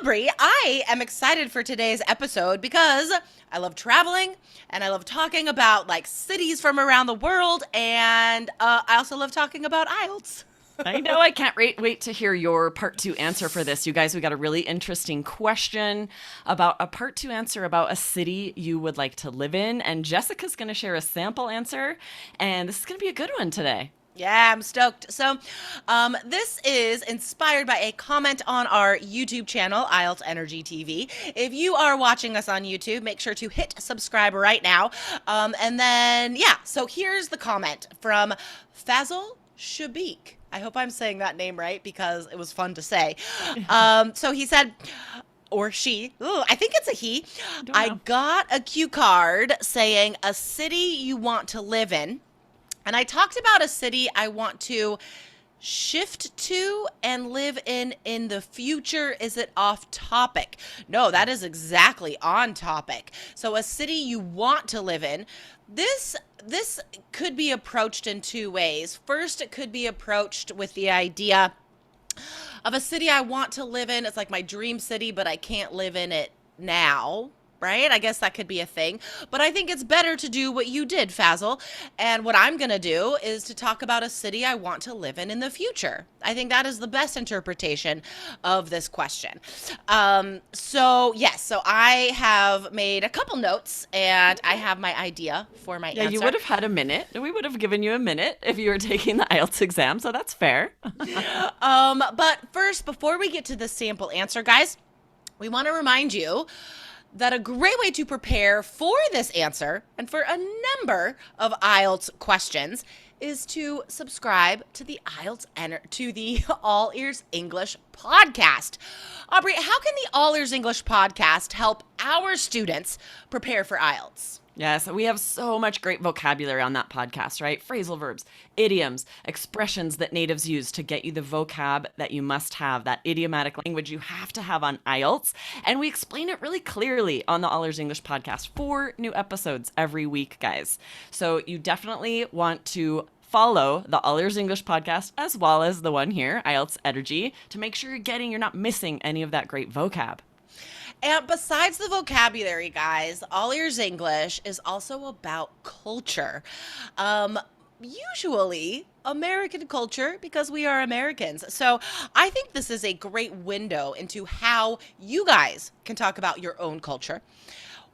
Aubrey. I am excited for today's episode because I love traveling and I love talking about like cities from around the world, and I also love talking about IELTS. I know. I can't wait to hear your part two answer for this. You guys, we got a really interesting question about a part two answer about a city you would like to live in. And Jessica's going to share a sample answer. And this is going to be a good one today. Yeah, I'm stoked. So, this is inspired by a comment on our YouTube channel, IELTS Energy TV. If you are watching us on YouTube, make sure to hit subscribe right now. So here's the comment from Fazil Shabik. I hope I'm saying that name right because it was fun to say. So he said, or she, I think it's a he. I got a cue card saying a city you want to live in. And I talked about a city I want to shift to and live in the future. Is it off topic? No, that is exactly on topic. So a city you want to live in. This could be approached in two ways. First, it could be approached with the idea of a city I want to live in. It's like my dream city, but I can't live in it now. Right? I guess that could be a thing. But I think it's better to do what you did, Fazil. And what I'm going to do is to talk about a city I want to live in the future. I think that is the best interpretation of this question. So I have made a couple notes and I have my idea for my answer. Yeah, you would have had a minute. We would have given you a minute if you were taking the IELTS exam, so that's fair. But first, before we get to the sample answer, guys, we want to remind you that a great way to prepare for this answer and for a number of IELTS questions is to subscribe to the All Ears English podcast. Aubrey, how can the All Ears English podcast help our students prepare for IELTS? Yes, we have so much great vocabulary on that podcast, right? Phrasal verbs, idioms, expressions that natives use to get you the vocab that you must have, that idiomatic language you have to have on IELTS. And we explain it really clearly on the All Ears English podcast. 4 new episodes every week, guys. So you definitely want to follow the All Ears English podcast as well as the one here, IELTS Energy, to make sure you're not missing any of that great vocab. And besides the vocabulary, guys, All Ears English is also about culture. Usually American culture, because we are Americans. So I think this is a great window into how you guys can talk about your own culture,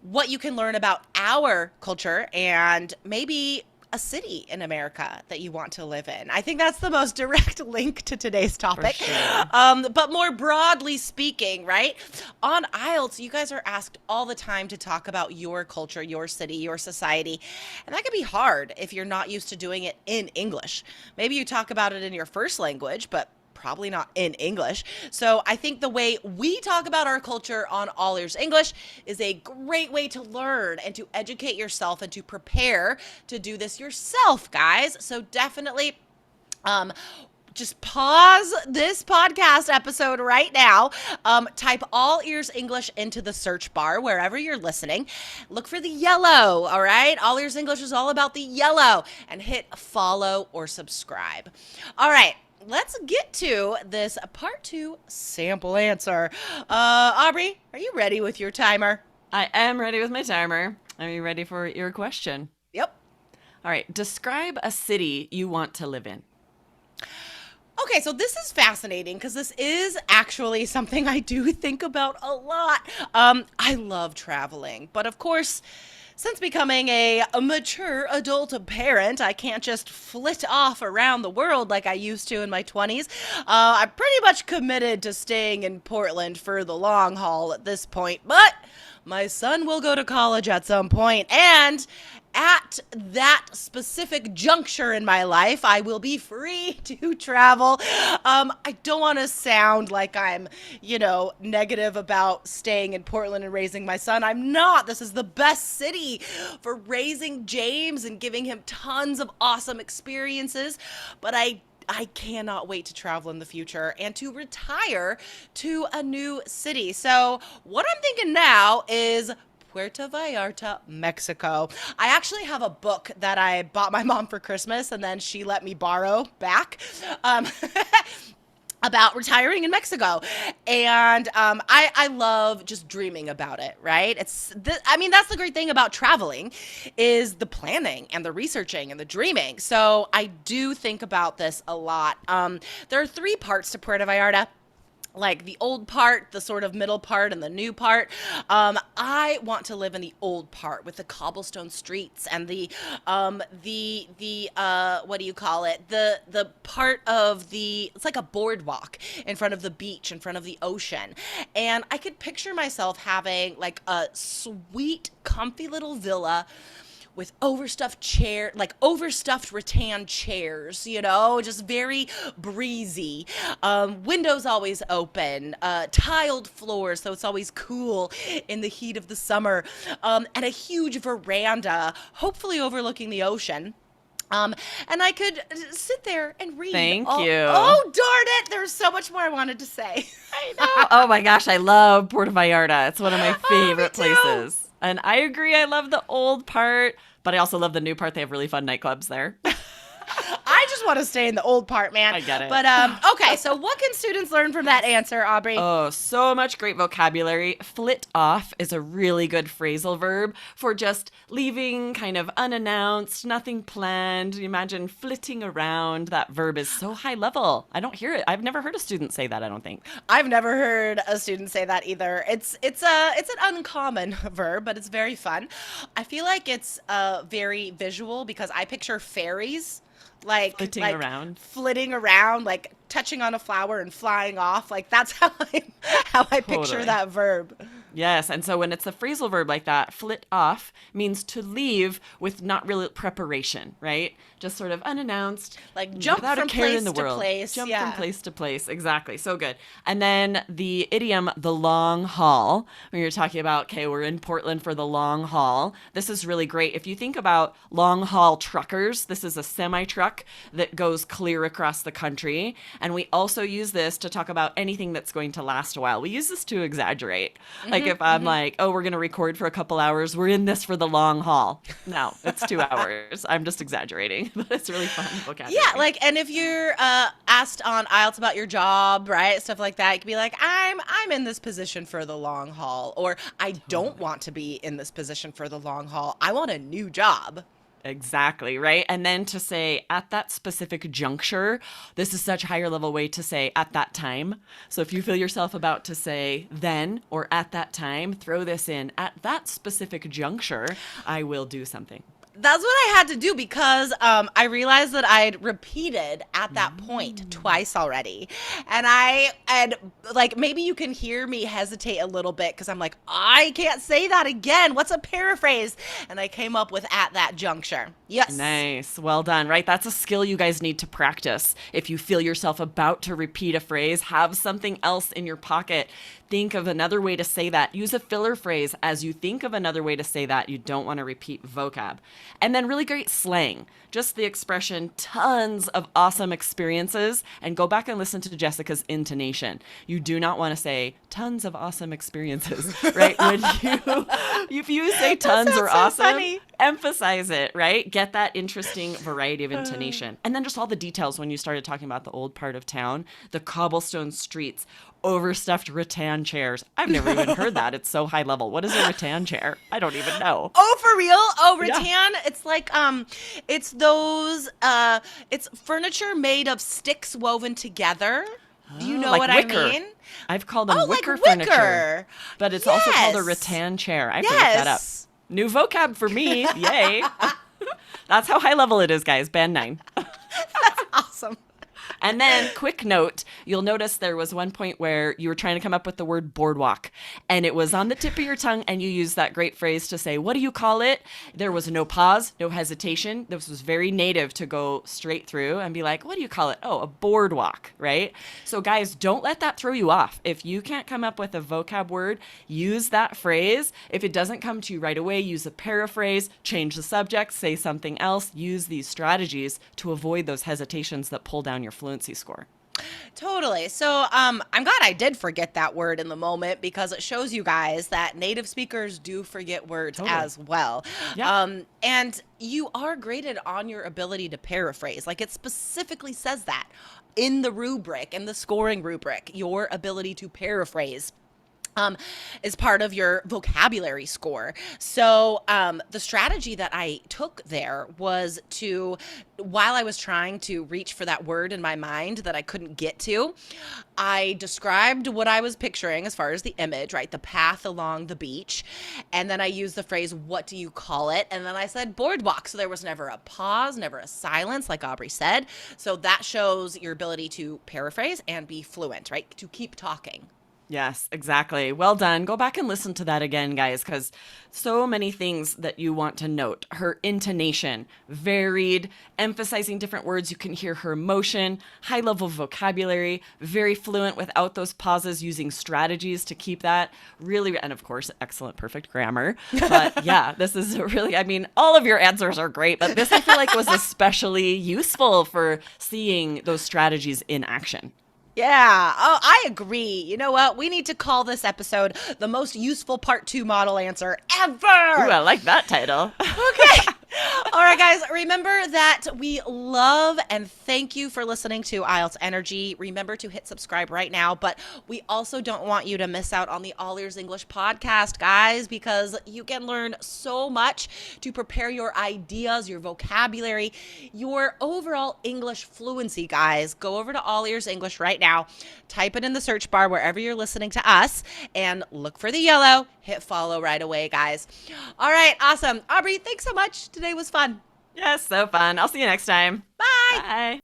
what you can learn about our culture, and maybe a city in America that you want to live in. I think that's the most direct link to today's topic. Sure. But more broadly speaking, right? On IELTS, you guys are asked all the time to talk about your culture, your city, your society. And that can be hard if you're not used to doing it in English. Maybe you talk about it in your first language, but probably not in English. So I think the way we talk about our culture on All Ears English is a great way to learn and to educate yourself and to prepare to do this yourself, guys. So definitely just pause this podcast episode right now. Type All Ears English into the search bar wherever you're listening. Look for the yellow, all right? All Ears English is all about the yellow, and hit follow or subscribe. All right. Let's get to this part 2 sample answer. Aubrey, are you ready with your timer? I am ready with my timer. Are you ready for your question? Yep. All right. Describe a city you want to live in. Okay, so this is fascinating because this is actually something I do think about a lot. I love traveling, but of course, since becoming a mature adult parent, I can't just flit off around the world like I used to in my 20s. I'm pretty much committed to staying in Portland for the long haul at this point, but my son will go to college at some point, and at that specific juncture in my life, I will be free to travel. I don't want to sound like I'm, negative about staying in Portland and raising my son. I'm not. This is the best city for raising James and giving him tons of awesome experiences. But I cannot wait to travel in the future and to retire to a new city. So what I'm thinking now is Puerto Vallarta, Mexico. I actually have a book that I bought my mom for Christmas and then she let me borrow back. about retiring in Mexico. And I love just dreaming about it, right? I mean, that's the great thing about traveling is the planning and the researching and the dreaming. So I do think about this a lot. There are three parts to Puerto Vallarta, like the old part, the sort of middle part, and the new part. I want to live in the old part with the cobblestone streets and the what do you call it? The part of it's like a boardwalk in front of the beach, in front of the ocean. And I could picture myself having like a sweet, comfy little villa with overstuffed rattan chairs, just very breezy. Windows always open, tiled floors, so it's always cool in the heat of the summer, and a huge veranda, hopefully overlooking the ocean. And I could sit there and read. Thank Oh, you. oh, darn it. There's so much more I wanted to say. I know. Oh my gosh, I love Puerto Vallarta. It's one of my favorite me too. places. And I agree, I love the old part, but I also love the new part. They have really fun nightclubs there. I just want to stay in the old part, man. I get it. But okay, so what can students learn from that answer, Aubrey? Oh, so much great vocabulary. Flit off is a really good phrasal verb for just leaving kind of unannounced, nothing planned. You imagine flitting around. That verb is so high level. I don't hear it. I've never heard a student say that, I don't think. I've never heard a student say that either. It's an uncommon verb, but it's very fun. I feel like it's very visual because I picture fairies flitting around, like touching on a flower and flying off. Like that's how I picture Totally. that verb. Yes, and so when it's a phrasal verb like that, flit off means to leave with not really preparation, right? Just sort of unannounced, Like jump without from a care place in the to world. place. Jump Yeah. from place to place, exactly. So good. And then the idiom, the long haul, when you're talking about, okay, we're in Portland for the long haul. This is really great. If you think about long haul truckers, this is a semi truck that goes clear across the country. And we also use this to talk about anything that's going to last a while. We use this to exaggerate. Like if I'm like, oh, we're going to record for a couple hours, we're in this for the long haul. No, it's 2 hours. I'm just exaggerating, but it's really fun vocabulary. Yeah, like, and if you're asked on IELTS about your job, right, stuff like that, you could be like, I'm in this position for the long haul, or I don't want to be in this position for the long haul. I want a new job. Exactly, right? And then to say at that specific juncture, this is such a higher level way to say at that time. So if you feel yourself about to say then or at that time, throw this in. At that specific juncture, I will do something. That's what I had to do because I realized that I'd repeated at that point twice already. And like, maybe you can hear me hesitate a little bit because I'm like, I can't say that again. What's a paraphrase? And I came up with at that juncture. Yes. Nice. Well done, right? That's a skill you guys need to practice. If you feel yourself about to repeat a phrase, have something else in your pocket. Think of another way to say that. Use a filler phrase as you think of another way to say that. You don't want to repeat vocab. And then really great slang. Just the expression, tons of awesome experiences. And go back and listen to Jessica's intonation. You do not want to say tons of awesome experiences, right? If you say tons or so awesome, funny. emphasize it, right? Get that interesting variety of intonation. And then just all the details when you started talking about the old part of town, the cobblestone streets, overstuffed rattan chairs. I've never even heard that. It's so high level. What is a rattan chair? I don't even know. Oh, for real? Oh, Yeah. rattan. It's like it's those it's furniture made of sticks woven together. Do you know like what wicker. I mean? I've called them Oh, wicker like furniture. wicker. But it's also called a Yes. rattan chair. I have to look that up. Yes. New vocab for me. Yay. That's how high level it is, guys. Band 9. Awesome. And then, quick note, you'll notice there was one point where you were trying to come up with the word boardwalk, and it was on the tip of your tongue, and you used that great phrase to say, what do you call it? There was no pause, no hesitation. This was very native to go straight through and be like, what do you call it? Oh, a boardwalk, right? So guys, don't let that throw you off. If you can't come up with a vocab word, use that phrase. If it doesn't come to you right away, use a paraphrase, change the subject, say something else. Use these strategies to avoid those hesitations that pull down your fluency score. Totally. So I'm glad I did forget that word in the moment because it shows you guys that native speakers do forget words Totally. as well. Yeah. And you are graded on your ability to paraphrase. Like it specifically says that in the rubric, in the scoring rubric, your ability to paraphrase is part of your vocabulary score. So the strategy that I took there was to, while I was trying to reach for that word in my mind that I couldn't get to, I described what I was picturing as far as the image, right? The path along the beach. And then I used the phrase, what do you call it? And then I said boardwalk. So there was never a pause, never a silence, like Aubrey said. So that shows your ability to paraphrase and be fluent, right? To keep talking. Yes, exactly. Well done. Go back and listen to that again, guys, because so many things that you want to note. Her intonation, varied, emphasizing different words. You can hear her emotion, high level vocabulary, very fluent without those pauses, using strategies to keep that really, and of course, excellent, perfect grammar. But yeah, this is really, I mean, all of your answers are great, but this I feel like was especially useful for seeing those strategies in action. Yeah. Oh, I agree. You know what? We need to call this episode the most useful part two model answer Ooh, ever. I like that title. Okay. All right, guys, remember that we love and thank you for listening to IELTS Energy. Remember to hit subscribe right now, but we also don't want you to miss out on the All Ears English podcast, guys, because you can learn so much to prepare your ideas, your vocabulary, your overall English fluency, guys. Go over to All Ears English right now, type it in the search bar wherever you're listening to us, and look for the yellow. Hit follow right away, guys. All right, awesome. Aubrey, thanks so much. Today was fun. Yes, so fun. I'll see you next time. Bye. Bye.